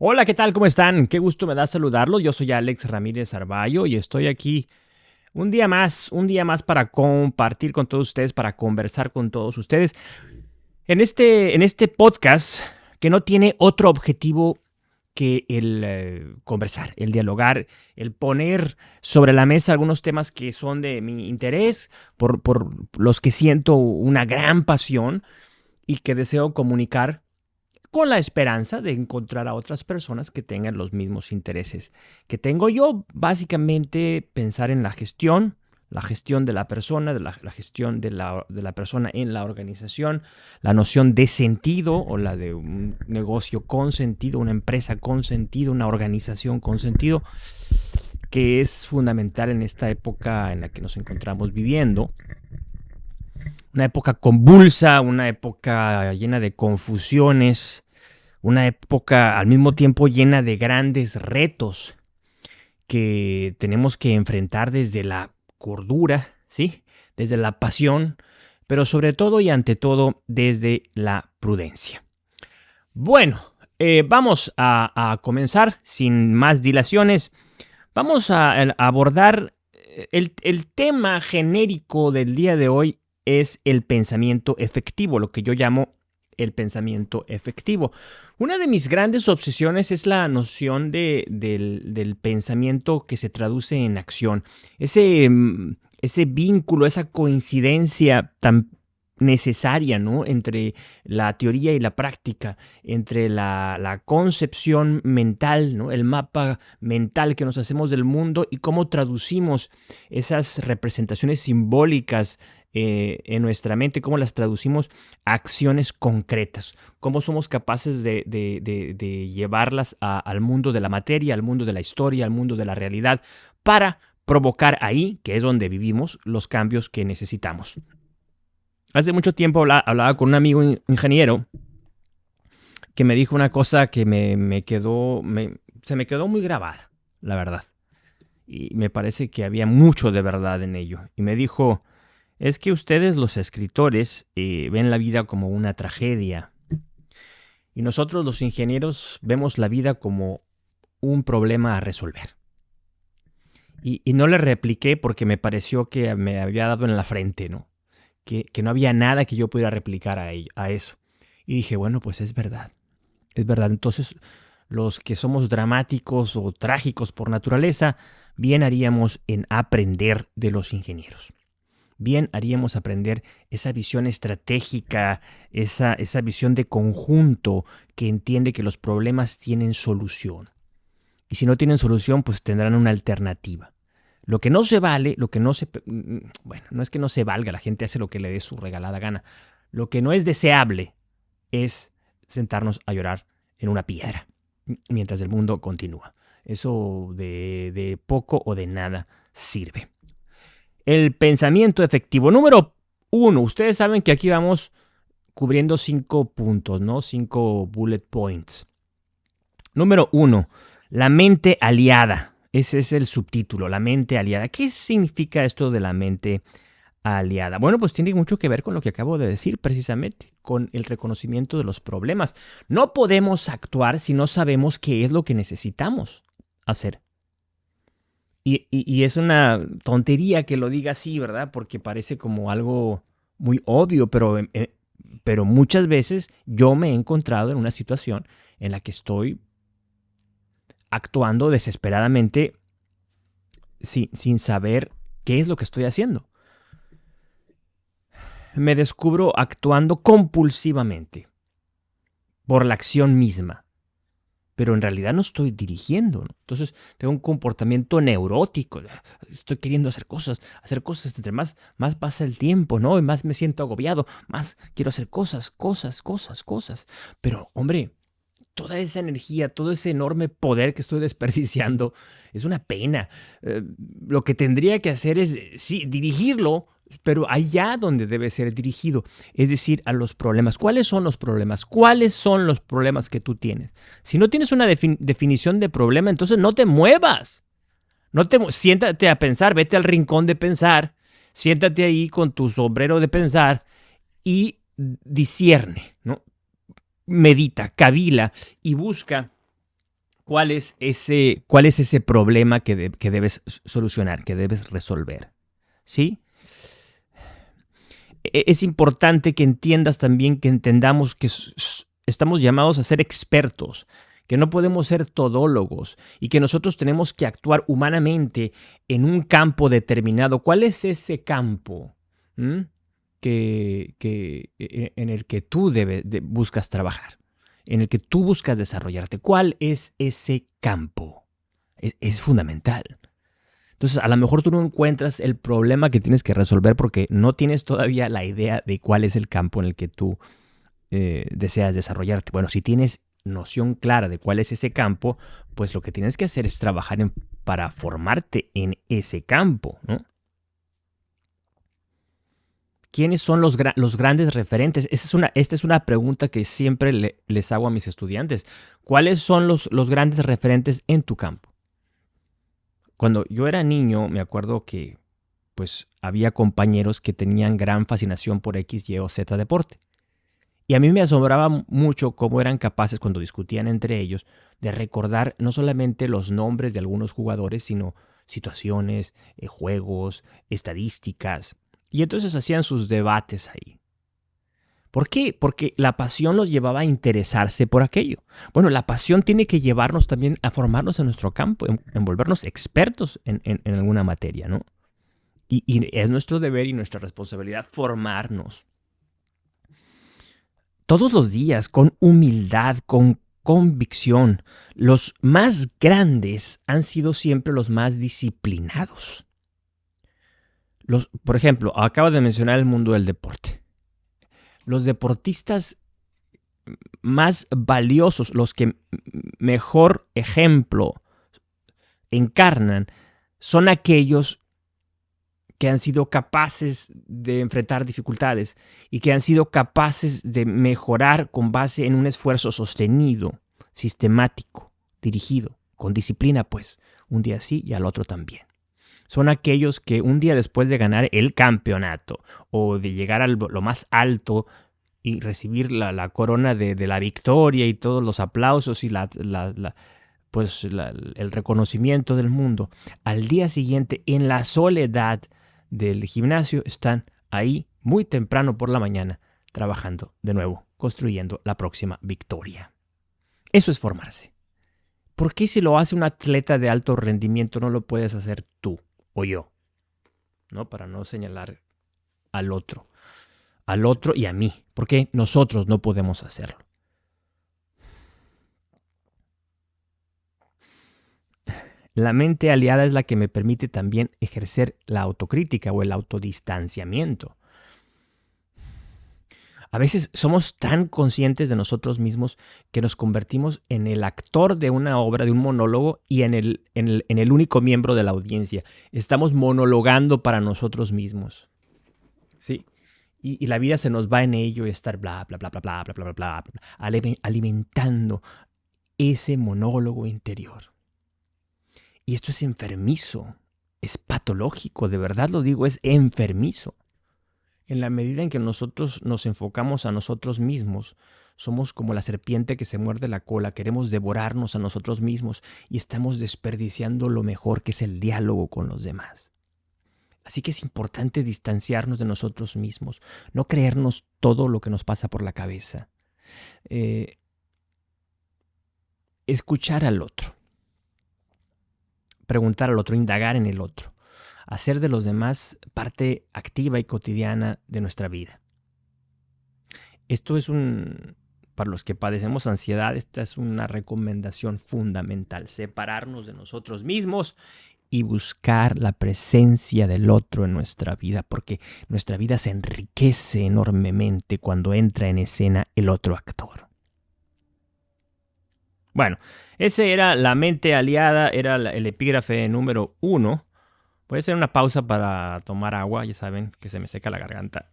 Hola, ¿qué tal? ¿Cómo están? Qué gusto me da saludarlos. Yo soy Alex Ramírez Arballo y estoy aquí un día más para compartir con todos ustedes, para conversar con todos ustedes en este podcast que no tiene otro objetivo que el conversar, el dialogar, el poner sobre la mesa algunos temas que son de mi interés, por los que siento una gran pasión y que deseo comunicar con la esperanza de encontrar a otras personas que tengan los mismos intereses que tengo yo. Básicamente pensar en la gestión de la persona, la gestión de la persona en la organización, la noción de sentido o la de un negocio con sentido, una empresa con sentido, una organización con sentido, que es fundamental en esta época en la que nos encontramos viviendo. Una época convulsa, una época llena de confusiones, una época al mismo tiempo llena de grandes retos que tenemos que enfrentar desde la cordura, ¿sí? Desde la pasión, pero sobre todo y ante todo desde la prudencia. Bueno, vamos a comenzar sin más dilaciones. Vamos a abordar el tema genérico del día de hoy es el pensamiento efectivo, lo que yo llamo el pensamiento efectivo. Una de mis grandes obsesiones es la noción del pensamiento que se traduce en acción. Ese vínculo, esa coincidencia tan necesaria, ¿no?, entre la teoría y la práctica, entre la concepción mental, ¿no?, el mapa mental que nos hacemos del mundo y cómo traducimos esas representaciones simbólicas en nuestra mente, cómo las traducimos a acciones concretas, cómo somos capaces de llevarlas al mundo de la materia, al mundo de la historia, al mundo de la realidad, para provocar ahí, que es donde vivimos, los cambios que necesitamos. Hace mucho tiempo hablaba con un amigo ingeniero que me dijo una cosa que se me quedó muy grabada, la verdad. Y me parece que había mucho de verdad en ello. Y me dijo, es que ustedes los escritores ven la vida como una tragedia. Y nosotros los ingenieros vemos la vida como un problema a resolver. Y no le repliqué porque me pareció que me había dado en la frente, ¿no? Que no había nada que yo pudiera replicar a eso. Y dije, bueno, pues es verdad. Es verdad. Entonces, los que somos dramáticos o trágicos por naturaleza, bien haríamos en aprender de los ingenieros. Bien haríamos aprender esa visión estratégica, esa visión de conjunto que entiende que los problemas tienen solución. Y si no tienen solución, pues tendrán una alternativa. Lo que no se vale, bueno, no es que no se valga, la gente hace lo que le dé su regalada gana. Lo que no es deseable es sentarnos a llorar en una piedra mientras el mundo continúa. Eso de poco o de nada sirve. El pensamiento efectivo. Número 1. Ustedes saben que aquí vamos cubriendo 5 puntos, ¿no? 5 bullet points. Número 1. La mente aliada. Ese es el subtítulo, la mente aliada. ¿Qué significa esto de la mente aliada? Bueno, pues tiene mucho que ver con lo que acabo de decir precisamente, con el reconocimiento de los problemas. No podemos actuar si no sabemos qué es lo que necesitamos hacer. Y es una tontería que lo diga así, ¿verdad? Porque parece como algo muy obvio, pero muchas veces yo me he encontrado en una situación en la que estoy actuando desesperadamente sin saber qué es lo que estoy haciendo. Me descubro actuando compulsivamente por la acción misma, pero en realidad no estoy dirigiendo, ¿no? Entonces tengo un comportamiento neurótico. Estoy queriendo hacer cosas. Entre más pasa el tiempo, ¿no? Y más me siento agobiado, más quiero hacer cosas. Pero, hombre, toda esa energía, todo ese enorme poder que estoy desperdiciando, es una pena. Lo que tendría que hacer es, sí, dirigirlo, pero allá donde debe ser dirigido, es decir, a los problemas. ¿Cuáles son los problemas? ¿Cuáles son los problemas que tú tienes? Si no tienes una definición de problema, entonces no te muevas. Siéntate a pensar, vete al rincón de pensar, siéntate ahí con tu sombrero de pensar y discierne, ¿no? Medita, cavila y busca cuál es ese problema que debes solucionar, que debes resolver? ¿Sí? Es importante que entiendas también, que entendamos que estamos llamados a ser expertos, que no podemos ser todólogos y que nosotros tenemos que actuar humanamente en un campo determinado. ¿Cuál es ese campo? ¿Mm? En el que tú buscas trabajar, en el que tú buscas desarrollarte. ¿Cuál es ese campo? Es fundamental. Entonces, a lo mejor tú no encuentras el problema que tienes que resolver porque no tienes todavía la idea de cuál es el campo en el que tú deseas desarrollarte. Bueno, si tienes noción clara de cuál es ese campo, pues lo que tienes que hacer es trabajar para formarte en ese campo, ¿no? ¿Quiénes son los grandes referentes? Esta es una pregunta que siempre les hago a mis estudiantes. ¿Cuáles son los grandes referentes en tu campo? Cuando yo era niño, me acuerdo que pues había compañeros que tenían gran fascinación por X, Y o Z deporte. Y a mí me asombraba mucho cómo eran capaces, cuando discutían entre ellos, de recordar no solamente los nombres de algunos jugadores, sino situaciones, juegos, estadísticas. Y entonces hacían sus debates ahí. ¿Por qué? Porque la pasión los llevaba a interesarse por aquello. Bueno, la pasión tiene que llevarnos también a formarnos en nuestro campo, en volvernos expertos en alguna materia, ¿no? Y es nuestro deber y nuestra responsabilidad formarnos todos los días con humildad, con convicción. Los más grandes han sido siempre los más disciplinados. Por ejemplo, acabo de mencionar el mundo del deporte. Los deportistas más valiosos, los que mejor ejemplo encarnan, son aquellos que han sido capaces de enfrentar dificultades y que han sido capaces de mejorar con base en un esfuerzo sostenido, sistemático, dirigido, con disciplina, pues, un día sí y al otro también. Son aquellos que un día después de ganar el campeonato o de llegar a lo más alto y recibir la corona de la victoria y todos los aplausos y el reconocimiento del mundo, al día siguiente, en la soledad del gimnasio, están ahí muy temprano por la mañana trabajando de nuevo, construyendo la próxima victoria. Eso es formarse. ¿Por qué si lo hace un atleta de alto rendimiento no lo puedes hacer tú o yo? ¿No? Para no señalar al otro y a mí. ¿Por qué nosotros no podemos hacerlo? La mente aliada es la que me permite también ejercer la autocrítica o el autodistanciamiento. A veces somos tan conscientes de nosotros mismos que nos convertimos en el actor de una obra, de un monólogo, y en el único miembro de la audiencia. Estamos monologando para nosotros mismos. ¿Sí? Y la vida se nos va en ello y estar bla, bla, bla, bla, bla, bla, bla, bla, bla, alimentando ese monólogo interior. Y esto es enfermizo, es patológico, de verdad lo digo, es enfermizo. En la medida en que nosotros nos enfocamos a nosotros mismos, somos como la serpiente que se muerde la cola, queremos devorarnos a nosotros mismos y estamos desperdiciando lo mejor, que es el diálogo con los demás. Así que es importante distanciarnos de nosotros mismos, no creernos todo lo que nos pasa por la cabeza. Escuchar al otro, preguntar al otro, indagar en el otro. Hacer de los demás parte activa y cotidiana de nuestra vida. Esto es para los que padecemos ansiedad, esta es una recomendación fundamental. Separarnos de nosotros mismos y buscar la presencia del otro en nuestra vida, porque nuestra vida se enriquece enormemente cuando entra en escena el otro actor. Bueno, ese era la mente aliada, era el epígrafe número 1. Voy a hacer una pausa para tomar agua, ya saben que se me seca la garganta.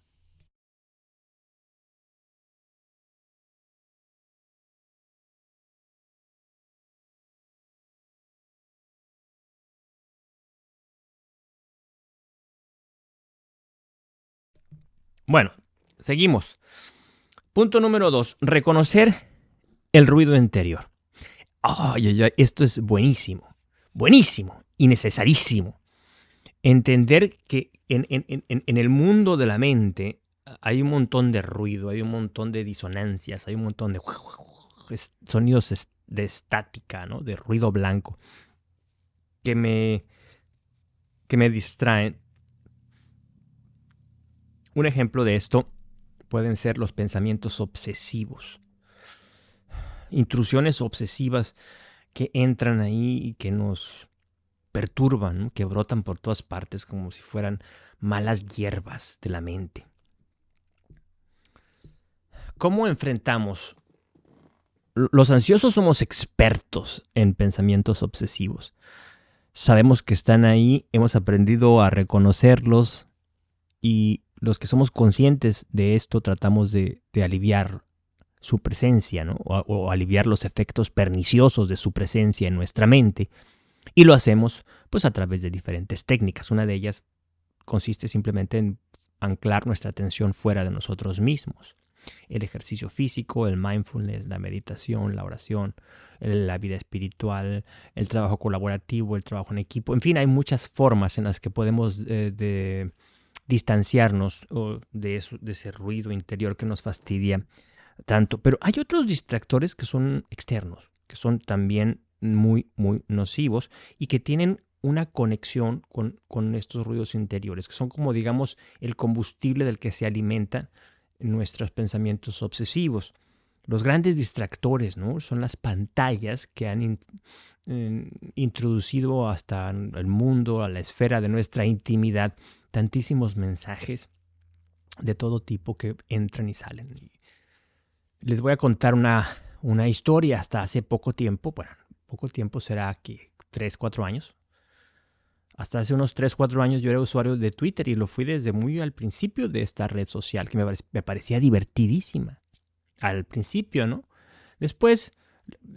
Bueno, seguimos. Punto número 2, reconocer el ruido interior. Ay, ay, ay, esto es buenísimo, buenísimo y necesarísimo. Entender que en el mundo de la mente hay un montón de ruido, hay un montón de disonancias, hay un montón de sonidos de estática, ¿no? De ruido blanco que me distraen. Un ejemplo de esto pueden ser los pensamientos obsesivos, intrusiones obsesivas que entran ahí y que nos perturban, ¿no? Que brotan por todas partes como si fueran malas hierbas de la mente. ¿Cómo enfrentamos? Los ansiosos somos expertos en pensamientos obsesivos. Sabemos que están ahí, hemos aprendido a reconocerlos y los que somos conscientes de esto tratamos de aliviar su presencia, ¿no? O aliviar los efectos perniciosos de su presencia en nuestra mente. Y lo hacemos pues a través de diferentes técnicas. Una de ellas consiste simplemente en anclar nuestra atención fuera de nosotros mismos. El ejercicio físico, el mindfulness, la meditación, la oración, la vida espiritual, el trabajo colaborativo, el trabajo en equipo. En fin, hay muchas formas en las que podemos distanciarnos de ese ruido interior que nos fastidia tanto. Pero hay otros distractores que son externos, que son también muy, muy nocivos y que tienen una conexión con estos ruidos interiores, que son como, digamos, el combustible del que se alimentan nuestros pensamientos obsesivos. Los grandes distractores, ¿no? Son las pantallas que han introducido hasta el mundo, a la esfera de nuestra intimidad, tantísimos mensajes de todo tipo que entran y salen. Les voy a contar una historia. Hasta hace poco tiempo, bueno, poco tiempo será que 3, 4 años. Hasta hace unos 3, 4 años yo era usuario de Twitter y lo fui desde muy al principio de esta red social que me parecía divertidísima. Al principio, ¿no? Después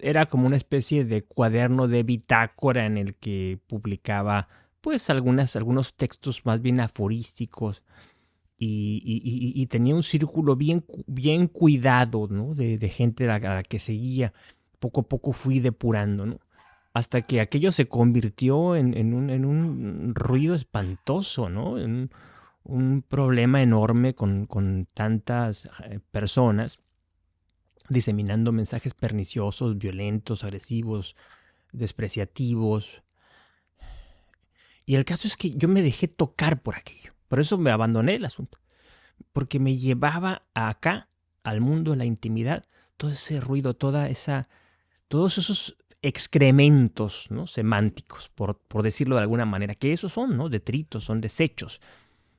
era como una especie de cuaderno de bitácora en el que publicaba pues algunos textos más bien aforísticos y tenía un círculo bien cuidado, ¿no? de gente a la que seguía. Poco a poco fui depurando, ¿no? Hasta que aquello se convirtió en un ruido espantoso, ¿no? En un problema enorme con tantas personas diseminando mensajes perniciosos, violentos, agresivos, despreciativos. Y el caso es que yo me dejé tocar por aquello. Por eso me abandoné el asunto. Porque me llevaba acá, al mundo de la intimidad, todo ese ruido, todos esos excrementos, ¿no? Semánticos, por decirlo de alguna manera, que esos son, ¿no? Detritos, son desechos,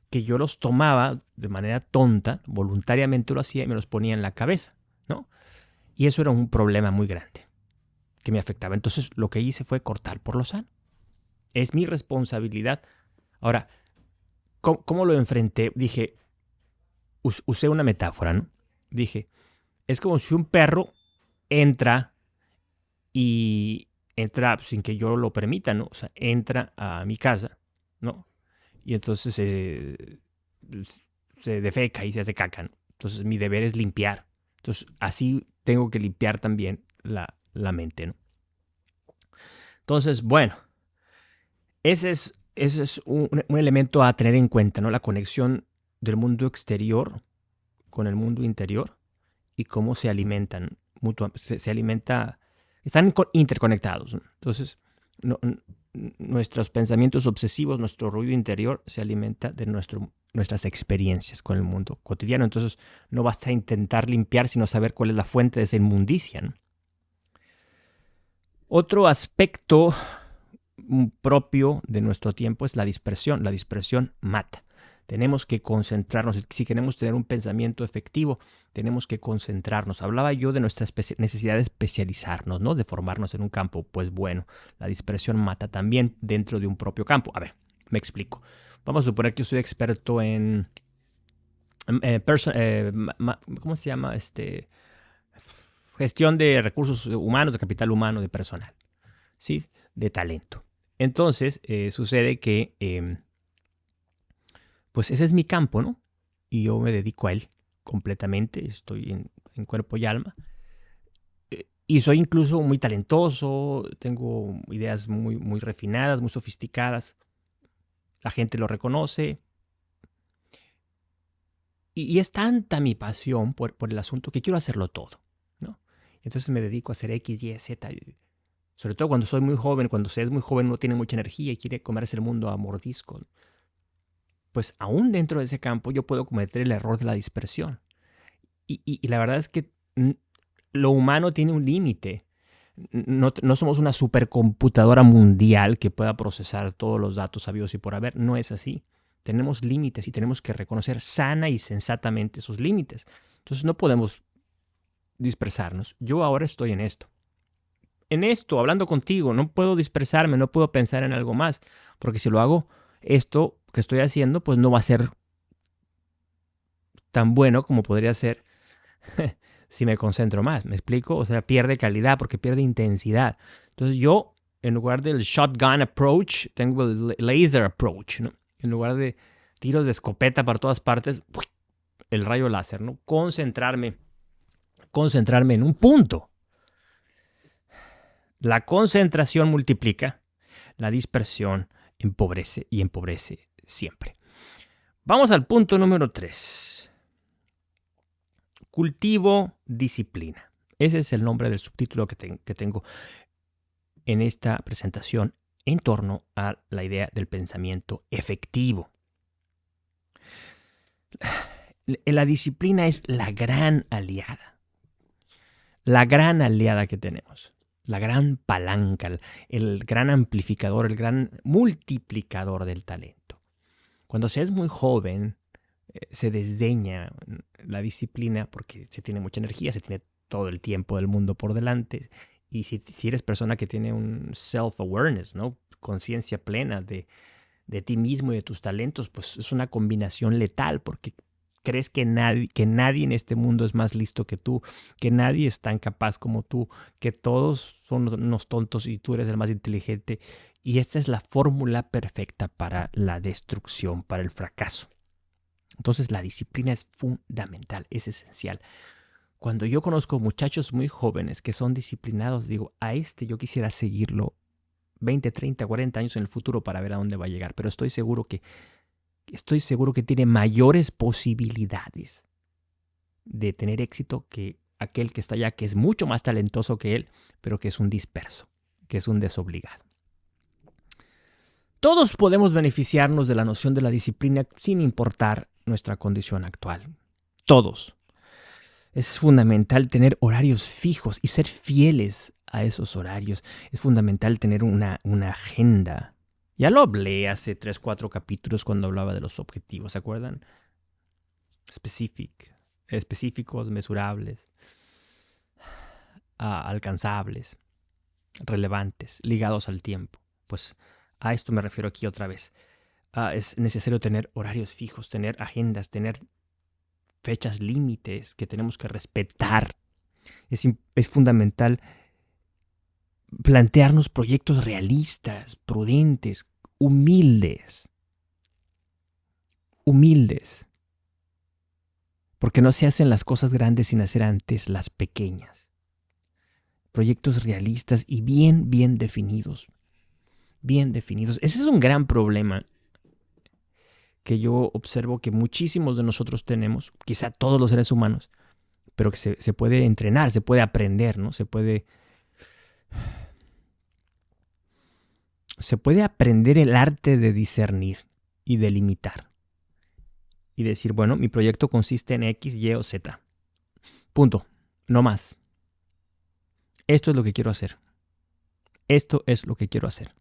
que yo los tomaba de manera tonta, voluntariamente lo hacía y me los ponía en la cabeza, ¿no? Y eso era un problema muy grande que me afectaba. Entonces lo que hice fue cortar por lo sano. Es mi responsabilidad. Ahora, ¿cómo lo enfrenté? Dije, usé una metáfora, ¿no? Dije, es como si un perro entra y entra sin que yo lo permita, ¿no? O sea, entra a mi casa, ¿no? Y entonces se defeca y se hace caca, ¿no? Entonces mi deber es limpiar. Entonces así tengo que limpiar también la mente, ¿no? Entonces, bueno, ese es un elemento a tener en cuenta, ¿no? La conexión del mundo exterior con el mundo interior y cómo se alimentan mutuamente. Se alimenta, están interconectados, ¿no? Entonces, no, nuestros pensamientos obsesivos, nuestro ruido interior se alimenta de nuestras experiencias con el mundo cotidiano. Entonces, no basta intentar limpiar, sino saber cuál es la fuente de esa inmundicia, ¿no? Otro aspecto propio de nuestro tiempo es la dispersión. La dispersión mata. Tenemos que concentrarnos. Si queremos tener un pensamiento efectivo, tenemos que concentrarnos. Hablaba yo de nuestra necesidad de especializarnos, ¿no? De formarnos en un campo. Pues bueno, la dispersión mata también dentro de un propio campo. A ver, me explico. Vamos a suponer que yo soy experto en ¿cómo se llama? Gestión de recursos humanos, de capital humano, de personal, ¿sí? De talento. Entonces, sucede que pues ese es mi campo, ¿no? Y yo me dedico a él completamente, estoy en cuerpo y alma. Y soy incluso muy talentoso, tengo ideas muy refinadas, muy sofisticadas. La gente lo reconoce. Y es tanta mi pasión por el asunto que quiero hacerlo todo, ¿no? Entonces me dedico a hacer X, Y, Z. Sobre todo cuando soy muy joven, cuando se es muy joven, uno tiene mucha energía y quiere comerse el mundo a mordiscos. Pues aún dentro de ese campo yo puedo cometer el error de la dispersión. Y la verdad es que lo humano tiene un límite. No somos una supercomputadora mundial que pueda procesar todos los datos habidos y por haber. No es así. Tenemos límites y tenemos que reconocer sana y sensatamente esos límites. Entonces no podemos dispersarnos. Yo ahora estoy en esto. En esto, hablando contigo, no puedo dispersarme, no puedo pensar en algo más. Porque si lo hago, esto que estoy haciendo, pues no va a ser tan bueno como podría ser si me concentro más. ¿Me explico? O sea, pierde calidad porque pierde intensidad. Entonces yo, en lugar del shotgun approach, tengo el laser approach, ¿no? En lugar de tiros de escopeta para todas partes, el rayo láser, ¿no? Concentrarme en un punto. La concentración multiplica, la dispersión empobrece y empobrece siempre. Vamos al punto número 3. Cultivo disciplina. Ese es el nombre del subtítulo que tengo en esta presentación en torno a la idea del pensamiento efectivo. La disciplina es la gran aliada que tenemos, la gran palanca, el gran amplificador, el gran multiplicador del talento. Cuando se es muy joven, se desdeña la disciplina porque se tiene mucha energía, se tiene todo el tiempo del mundo por delante. Y si eres persona que tiene un self-awareness, ¿no? Conciencia plena de ti mismo y de tus talentos, pues es una combinación letal porque crees que nadie en este mundo es más listo que tú, que nadie es tan capaz como tú, que todos son unos tontos y tú eres el más inteligente. Y esta es la fórmula perfecta para la destrucción, para el fracaso. Entonces la disciplina es fundamental, es esencial. Cuando yo conozco muchachos muy jóvenes que son disciplinados, digo, a yo quisiera seguirlo 20, 30, 40 años en el futuro para ver a dónde va a llegar. Pero estoy seguro que tiene mayores posibilidades de tener éxito que aquel que está allá, que es mucho más talentoso que él, pero que es un disperso, que es un desobligado. Todos podemos beneficiarnos de la noción de la disciplina sin importar nuestra condición actual. Todos. Es fundamental tener horarios fijos y ser fieles a esos horarios. Es fundamental tener una agenda. Ya lo hablé hace 3, 4 capítulos cuando hablaba de los objetivos, ¿se acuerdan? Específicos, mesurables, alcanzables, relevantes, ligados al tiempo. Pues a esto me refiero aquí otra vez. Es necesario tener horarios fijos, tener agendas, tener fechas límites que tenemos que respetar. Es fundamental plantearnos proyectos realistas, prudentes, humildes. Porque no se hacen las cosas grandes sin hacer antes las pequeñas. Proyectos realistas y bien definidos. Bien definidos. Ese es un gran problema que yo observo que muchísimos de nosotros tenemos, quizá todos los seres humanos, pero que se puede entrenar, se puede aprender, ¿no? Se puede aprender el arte de discernir y de limitar. Y decir, bueno, mi proyecto consiste en X, Y o Z. Punto. No más. Esto es lo que quiero hacer. Esto es lo que quiero hacer.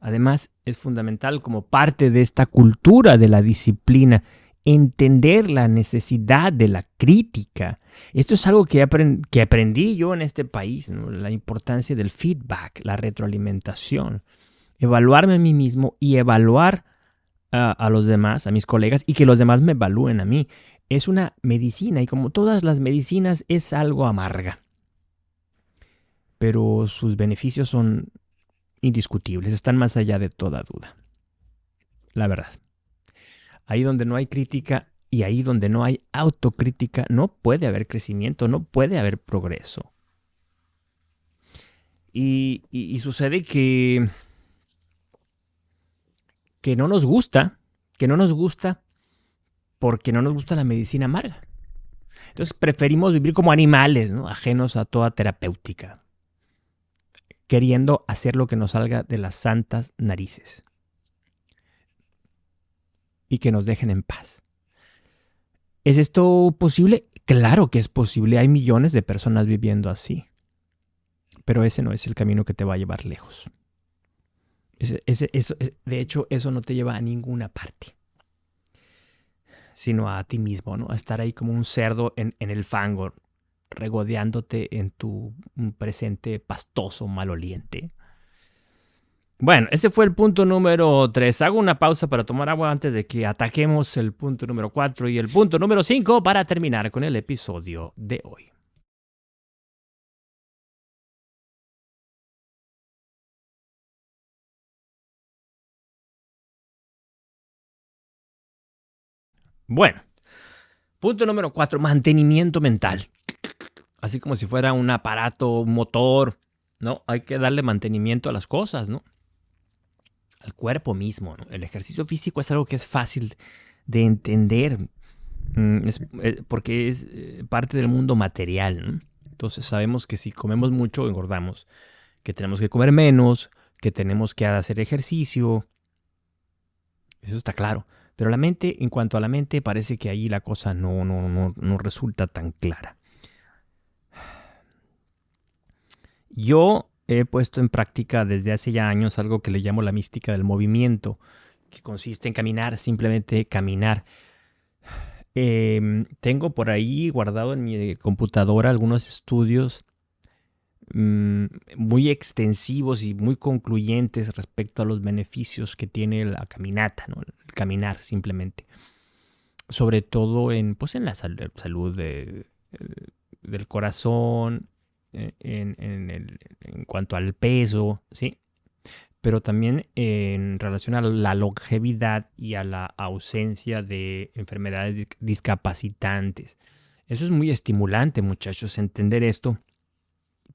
Además, es fundamental como parte de esta cultura de la disciplina entender la necesidad de la crítica. Esto es algo que aprendí yo en este país, ¿no? La importancia del feedback, la retroalimentación. Evaluarme a mí mismo y evaluar a los demás, a mis colegas, y que los demás me evalúen a mí. Es una medicina y como todas las medicinas es algo amarga. Pero sus beneficios son indiscutibles, están más allá de toda duda. La verdad. Ahí donde no hay crítica, Y ahí donde no hay autocrítica, no puede haber crecimiento, no puede haber progreso. Y sucede que no nos gusta, porque no nos gusta la medicina amarga. Entonces preferimos vivir como animales, ¿no? Ajenos a toda terapéutica, queriendo hacer lo que nos salga de las santas narices y que nos dejen en paz. ¿Es esto posible? Claro que es posible. Hay millones de personas viviendo así. Pero ese no es el camino que te va a llevar lejos. De hecho, eso no te lleva a ninguna parte, sino a ti mismo, ¿no? A estar ahí como un cerdo en el fango, regodeándote en tu presente pastoso, maloliente. Bueno, ese fue el punto número 3. Hago una pausa para tomar agua antes de que ataquemos el punto número 4 y el punto número 5 para terminar con el episodio de hoy. Bueno, punto número 4, mantenimiento mental. Así como si fuera un aparato, un motor, ¿no? Hay que darle mantenimiento a las cosas, ¿no? Al cuerpo mismo, ¿no? El ejercicio físico es algo que es fácil de entender, porque es parte del mundo material, ¿no? Entonces sabemos que si comemos mucho, engordamos, que tenemos que comer menos, que tenemos que hacer ejercicio. Eso está claro. Pero la mente, en cuanto a la mente, parece que ahí la cosa no resulta tan clara. Yo he puesto en práctica desde hace ya años algo que le llamo la mística del movimiento, que consiste en caminar, simplemente caminar. Tengo por ahí guardado en mi computadora algunos estudios muy extensivos y muy concluyentes respecto a los beneficios que tiene la caminata, ¿no? El caminar simplemente. Sobre todo en la salud del corazón, en cuanto al peso, ¿sí? Pero también en relación a la longevidad y a la ausencia de enfermedades discapacitantes. Eso es muy estimulante, muchachos, entender esto.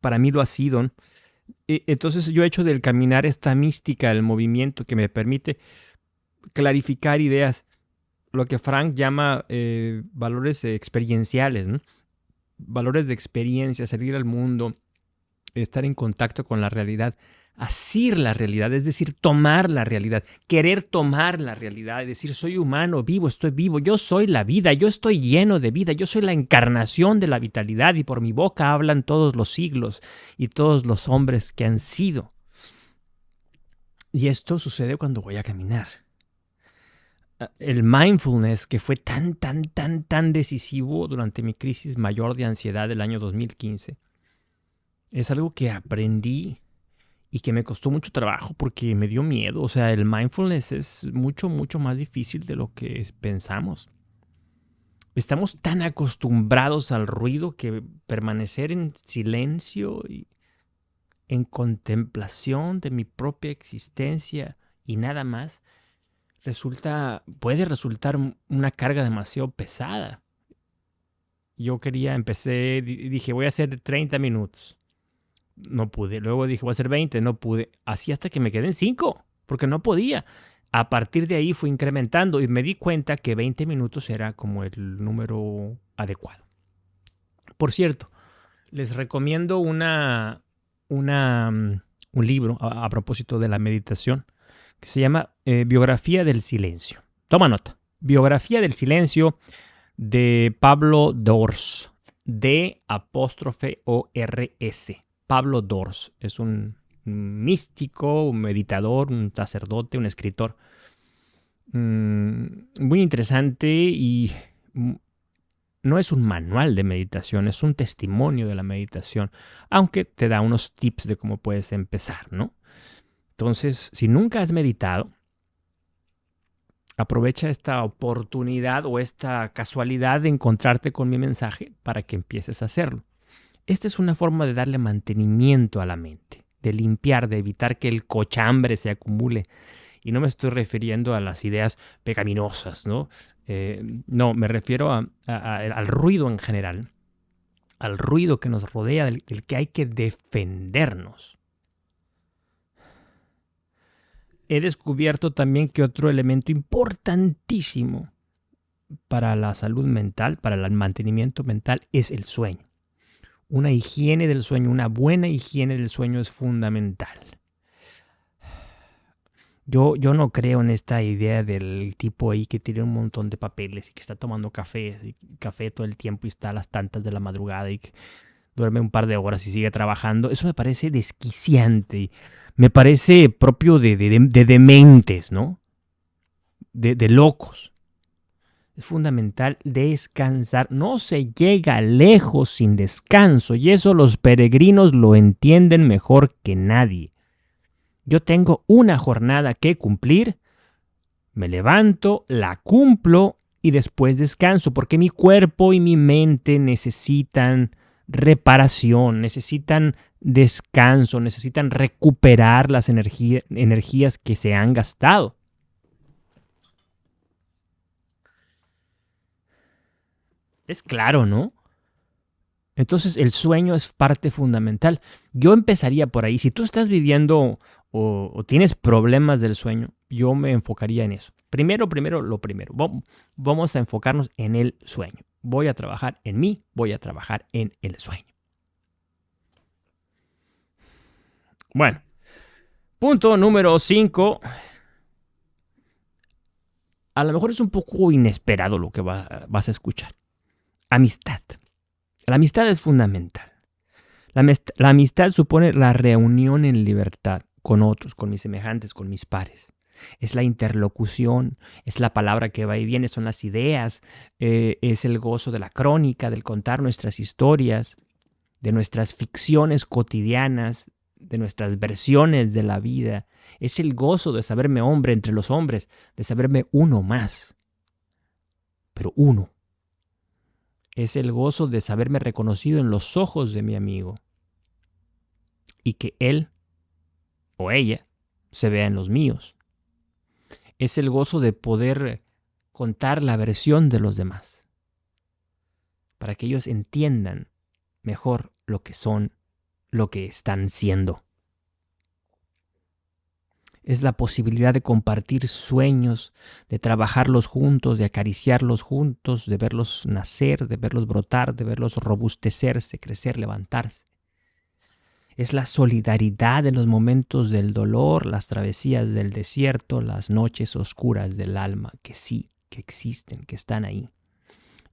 Para mí lo ha sido. Entonces yo he hecho del caminar esta mística, el movimiento que me permite clarificar ideas, lo que Frank llama valores experienciales, ¿no? Valores de experiencia, salir al mundo, estar en contacto con la realidad, asir la realidad, es decir, tomar la realidad, querer tomar la realidad, es decir, soy humano, vivo, estoy vivo, yo soy la vida, yo estoy lleno de vida, yo soy la encarnación de la vitalidad y por mi boca hablan todos los siglos y todos los hombres que han sido. Y esto sucede cuando voy a caminar. El mindfulness, que fue tan decisivo durante mi crisis mayor de ansiedad del año 2015, es algo que aprendí y que me costó mucho trabajo porque me dio miedo. O sea, el mindfulness es mucho más difícil de lo que pensamos. Estamos tan acostumbrados al ruido que permanecer en silencio y en contemplación de mi propia existencia y nada más puede resultar una carga demasiado pesada. Yo dije voy a hacer 30 minutos. No pude. Luego dije voy a hacer 20, no pude. Así hasta que me quedé en 5, porque no podía. A partir de ahí fui incrementando y me di cuenta que 20 minutos era como el número adecuado. Por cierto, les recomiendo un libro a propósito de la meditación que se llama Biografía del Silencio. Toma nota. Biografía del Silencio de Pablo Dors. D''O''R''S. Pablo Dors. Es un místico, un meditador, un sacerdote, un escritor. Muy interesante y no es un manual de meditación, es un testimonio de la meditación, aunque te da unos tips de cómo puedes empezar, ¿no? Entonces, si nunca has meditado, aprovecha esta oportunidad o esta casualidad de encontrarte con mi mensaje para que empieces a hacerlo. Esta es una forma de darle mantenimiento a la mente, de limpiar, de evitar que el cochambre se acumule Y no me estoy refiriendo a las ideas pecaminosas, ¿no? No, me refiero al ruido en general, al ruido que nos rodea, del que hay que defendernos. He descubierto también que otro elemento importantísimo para la salud mental, para el mantenimiento mental, es el sueño. Una higiene del sueño, una buena higiene del sueño es fundamental. Yo no creo en esta idea del tipo ahí que tiene un montón de papeles y que está tomando café todo el tiempo y está a las tantas de la madrugada y que duerme un par de horas y sigue trabajando. Eso me parece desquiciante. Me parece propio de dementes, ¿no? De locos. Es fundamental descansar. No se llega lejos sin descanso y eso los peregrinos lo entienden mejor que nadie. Yo tengo una jornada que cumplir, me levanto, la cumplo y después descanso porque mi cuerpo y mi mente necesitan reparación, necesitan descanso, necesitan recuperar las energías que se han gastado. Es claro, ¿no? Entonces el sueño es parte fundamental. Yo empezaría por ahí. Si tú estás viviendo o tienes problemas del sueño, yo me enfocaría en eso. Primero, lo primero. Vamos a enfocarnos en el sueño. Voy a trabajar en mí, voy a trabajar en el sueño. Bueno, punto número 5. A lo mejor es un poco inesperado lo que vas a escuchar. Amistad. La amistad es fundamental. La amistad supone la reunión en libertad con otros, con mis semejantes, con mis pares. Es la interlocución, es la palabra que va y viene, son las ideas, es el gozo de la crónica, del contar nuestras historias, de nuestras ficciones cotidianas, de nuestras versiones de la vida. Es el gozo de saberme hombre entre los hombres, de saberme uno más, pero uno. Es el gozo de saberme reconocido en los ojos de mi amigo y que él o ella se vea en los míos. Es el gozo de poder contar la versión de los demás para que ellos entiendan mejor lo que son, lo que están siendo. Es la posibilidad de compartir sueños, de trabajarlos juntos, de acariciarlos juntos, de verlos nacer, de verlos brotar, de verlos robustecerse, crecer, levantarse. Es la solidaridad en los momentos del dolor, las travesías del desierto, las noches oscuras del alma, que sí, que existen, que están ahí.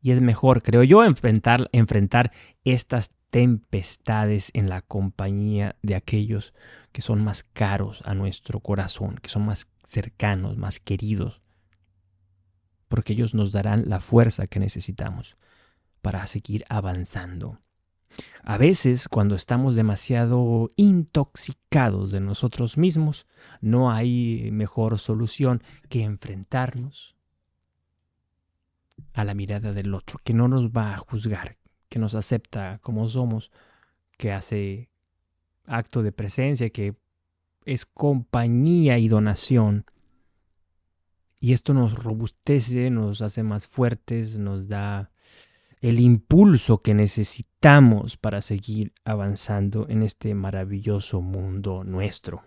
Y es mejor, creo yo, enfrentar estas tempestades en la compañía de aquellos que son más caros a nuestro corazón, que son más cercanos, más queridos, porque ellos nos darán la fuerza que necesitamos para seguir avanzando. A veces, cuando estamos demasiado intoxicados de nosotros mismos, no hay mejor solución que enfrentarnos a la mirada del otro, que no nos va a juzgar, que nos acepta como somos, que hace acto de presencia, que es compañía y donación. Y esto nos robustece, nos hace más fuertes, nos da el impulso que necesitamos para seguir avanzando en este maravilloso mundo nuestro.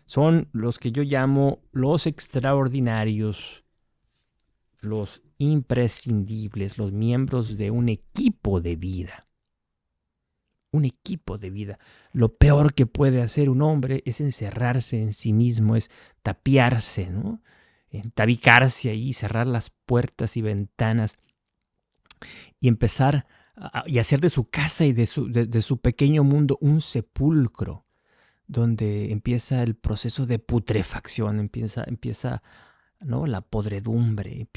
Son los que yo llamo los extraordinarios, los imprescindibles, los miembros de un equipo de vida. Un equipo de vida. Lo peor que puede hacer un hombre es encerrarse en sí mismo, es tapiarse, ¿no? Tabicarse ahí, cerrar las puertas y ventanas y empezar y hacer de su casa y de su pequeño mundo un sepulcro donde empieza el proceso de putrefacción, empieza ¿no? La podredumbre,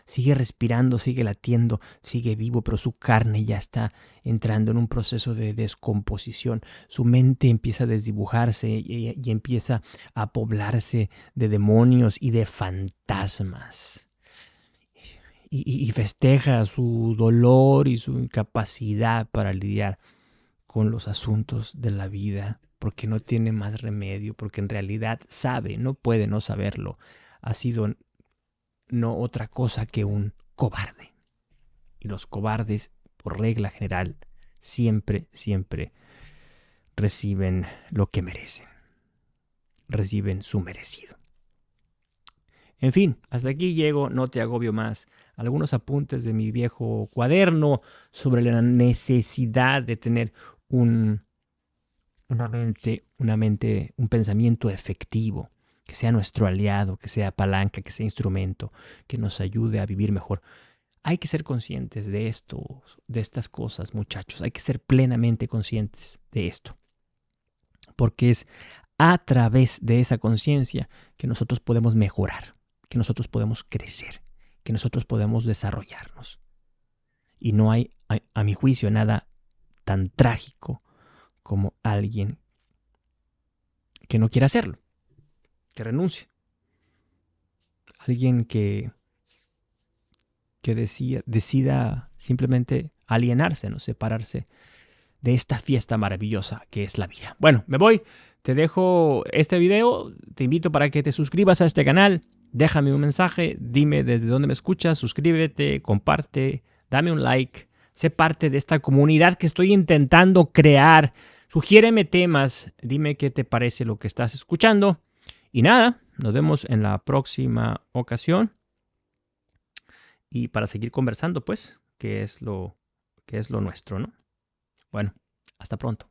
sigue respirando, sigue latiendo, sigue vivo, pero su carne ya está entrando en un proceso de descomposición. Su mente empieza a desdibujarse y empieza a poblarse de demonios y de fantasmas. Y festeja su dolor y su incapacidad para lidiar con los asuntos de la vida. porque no tiene más remedio, porque en realidad sabe, no puede no saberlo. Ha sido no otra cosa que un cobarde. Y los cobardes, por regla general, siempre reciben lo que merecen. Reciben su merecido. En fin, hasta aquí llego, no te agobio más. Algunos apuntes de mi viejo cuaderno sobre la necesidad de tener un pensamiento efectivo, que sea nuestro aliado, que sea palanca, que sea instrumento, que nos ayude a vivir mejor. Hay que ser conscientes de esto, de estas cosas, muchachos. Hay que ser plenamente conscientes de esto. Porque es a través de esa conciencia que nosotros podemos mejorar, que nosotros podemos crecer, que nosotros podemos desarrollarnos. Y no hay, a mi juicio, nada tan trágico como alguien que no quiera hacerlo, que renuncie. Alguien que decida simplemente alienarse, ¿no? Separarse de esta fiesta maravillosa que es la vida. Bueno, me voy. Te dejo este video. Te invito para que te suscribas a este canal. Déjame un mensaje. Dime desde dónde me escuchas. Suscríbete, comparte, dame un like. Sé parte de esta comunidad que estoy intentando crear. Sugiéreme temas. Dime qué te parece lo que estás escuchando. Y nada, nos vemos en la próxima ocasión. Y para seguir conversando, pues, qué es lo nuestro, ¿no? Bueno, hasta pronto.